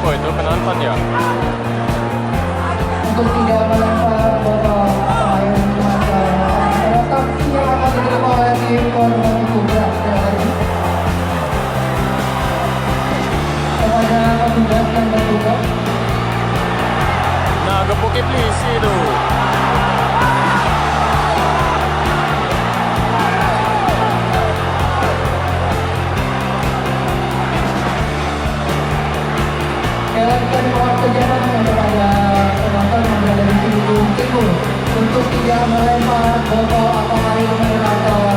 Oh itu penonton ya? Untuk tidak melempar botol atau air minuman ke penonton yang akan diterima oleh tim korban kubra lagi kepada petugas yang bertugas. Nah, gepuki polisi tu. Kita mohon kerjasama kepada penonton yang berada di sini timur untuk tidak melempar botol atau air minum atau